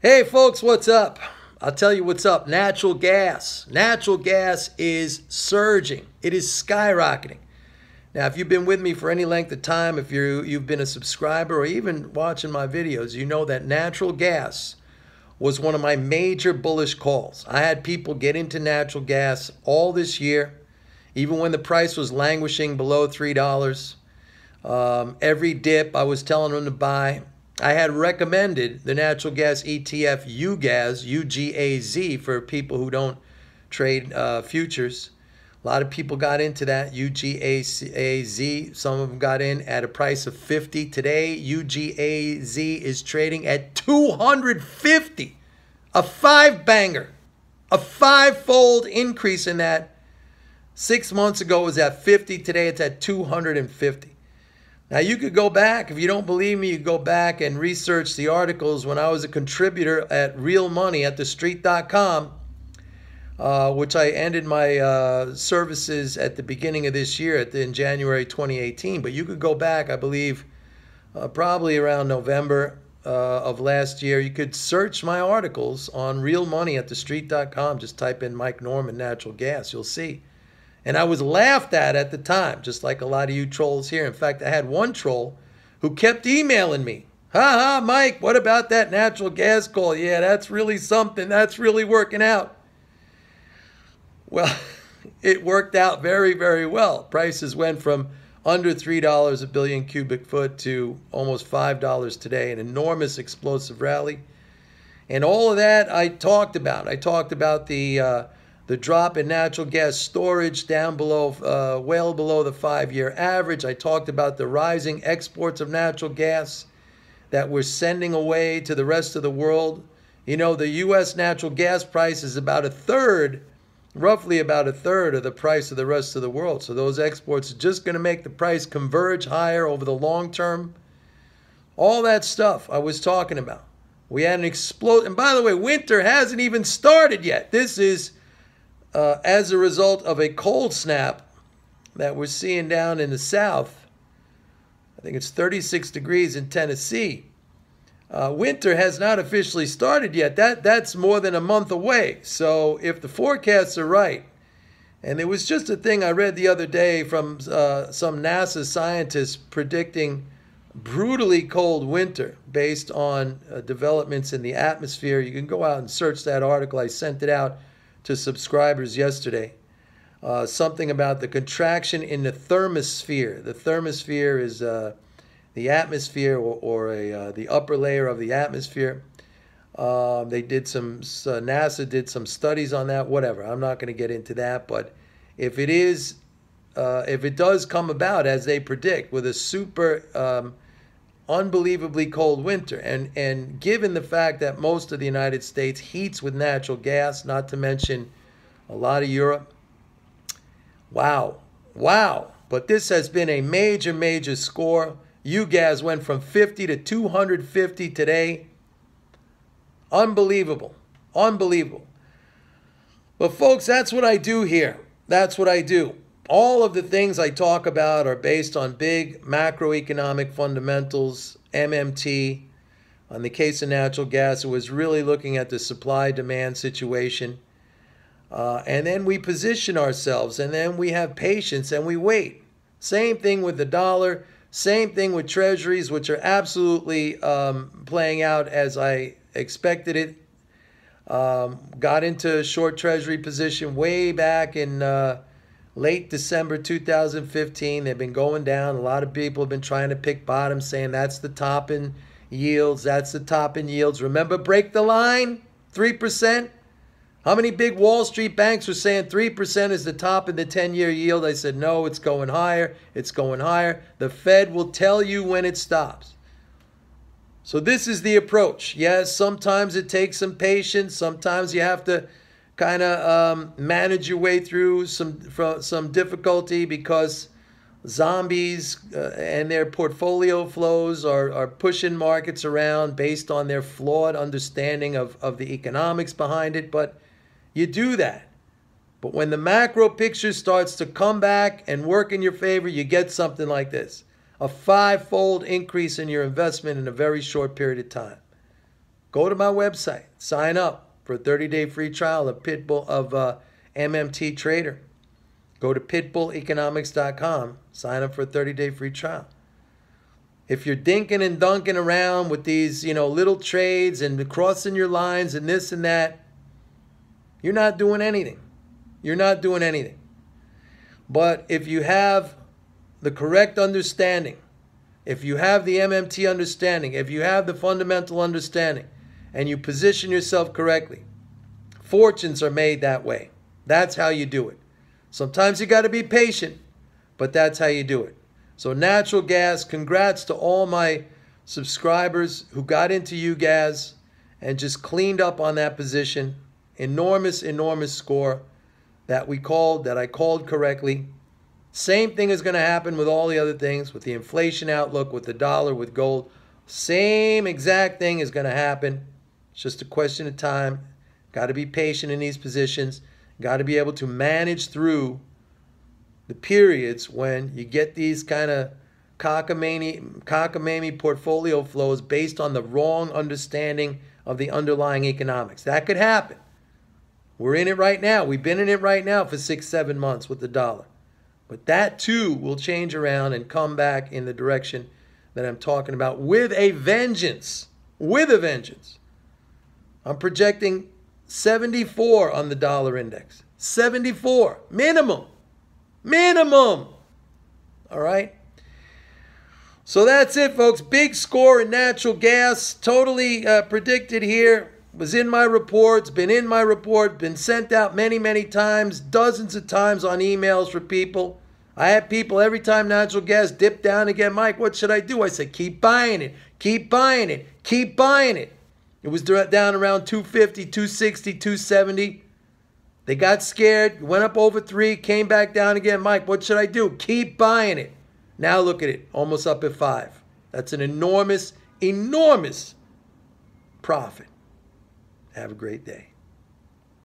Hey folks, what's up? I'll tell you what's up. Natural gas. Natural gas is surging. It is skyrocketing. Now, if you've been with me for any length of time, if you've been a subscriber or even watching my videos, you know that natural gas was one of my major bullish calls. I had people get into natural gas all this year, even when the price was languishing below $3. Every dip, I was telling them to buy. I had recommended the natural gas ETF UGAZ, UGAZ, for people who don't trade futures. A lot of people got into that, UGAZ. Some of them got in at a price of 50. Today, UGAZ is trading at 250. A five-banger. A five-fold increase in that. 6 months ago it was at 50. Today it's at 250. Now, you could go back. If you don't believe me, you go back and research the articles when I was a contributor at Real Money at thestreet.com, which I ended my services at the beginning of this year, in January 2018. But you could go back, I believe, probably around November of last year. You could search my articles on Real Money at thestreet.com. Just type in Mike Norman natural gas. You'll see. And I was laughed at the time, just like a lot of you trolls here. In fact, I had one troll who kept emailing me. Ha ha, Mike, what about that natural gas call? Yeah, that's really something. That's really working out. Well, it worked out very, very well. Prices went from under $3 a billion cubic foot to almost $5 today. An enormous explosive rally. And all of that I talked about. I talked about the drop in natural gas storage down below, well below the 5-year average. I talked about the rising exports of natural gas that we're sending away to the rest of the world. You know, the U.S. natural gas price is about a third, roughly about a third of the price of the rest of the world. So those exports are just going to make the price converge higher over the long term. All that stuff I was talking about. We had an explosion. And by the way, winter hasn't even started yet. This is as a result of a cold snap that we're seeing down in the south. I think it's 36 degrees in Tennessee. Winter has not officially started yet. That's more than a month away. So if the forecasts are right, and there was just a thing I read the other day from some NASA scientists predicting brutally cold winter based on developments in the atmosphere. You can go out and search that article. I sent it out to subscribers yesterday. Something about the contraction in the thermosphere. The thermosphere is the atmosphere or the upper layer of the atmosphere. They did NASA did some studies on that, whatever. I'm not going to get into that, but if it does come about as they predict with a super unbelievably cold winter, and given the fact that most of the United States heats with natural gas, not to mention a lot of Europe, wow. But this has been a major score. UGAZ went from 50 to 250 today. Unbelievable. But folks, that's what I do here. That's what I do. All of the things I talk about are based on big macroeconomic fundamentals, MMT. On the case of natural gas, it was really looking at the supply-demand situation. And then we position ourselves, and then we have patience, and we wait. Same thing with the dollar. Same thing with treasuries, which are absolutely playing out as I expected it. Got into a short treasury position way back in late December 2015. They've been going down. A lot of people have been trying to pick bottom, saying that's the top in yields. That's the top in yields. Remember, break the line, 3%. How many big Wall Street banks were saying 3% is the top in the 10-year yield? I said, no, it's going higher. It's going higher. The Fed will tell you when it stops. So this is the approach. Yes, sometimes it takes some patience. Sometimes you have to kind of manage your way through some difficulty because zombies and their portfolio flows are pushing markets around based on their flawed understanding of the economics behind it. But you do that. But when the macro picture starts to come back and work in your favor, you get something like this. A five-fold increase in your investment in a very short period of time. Go to my website. Sign up for a 30-day free trial of MMT Trader. Go to pitbulleconomics.com. Sign up for a 30-day free trial. If you're dinking and dunking around with these, little trades and crossing your lines and this and that, you're not doing anything. You're not doing anything. But if you have the correct understanding, if you have the MMT understanding, if you have the fundamental understanding, and you position yourself correctly, fortunes are made that way. That's how you do it. Sometimes you got to be patient, but that's how you do it. So natural gas, congrats to all my subscribers who got into UGAS and just cleaned up on that position. Enormous, enormous score that I called correctly. Same thing is going to happen with all the other things, with the inflation outlook, with the dollar, with gold. Same exact thing is going to happen. It's just a question of time. Got to be patient in these positions. Got to be able to manage through the periods when you get these kind of cockamamie portfolio flows based on the wrong understanding of the underlying economics. That could happen. We're in it right now. We've been in it right now for 6-7 months with the dollar. But that too will change around and come back in the direction that I'm talking about with a vengeance. With a vengeance. I'm projecting 74 on the dollar index. 74. Minimum. Minimum. All right. So that's it, folks. Big score in natural gas. Totally predicted here. Was in my reports. Been in my report. Been sent out many, many times. Dozens of times on emails for people. I had people every time natural gas dipped down again. Mike, what should I do? I said, keep buying it. Keep buying it. Keep buying it. It was down around 250, 260, 270. They got scared, went up over 3, came back down again. Mike, what should I do? Keep buying it. Now look at it, almost up at 5. That's an enormous, enormous profit. Have a great day.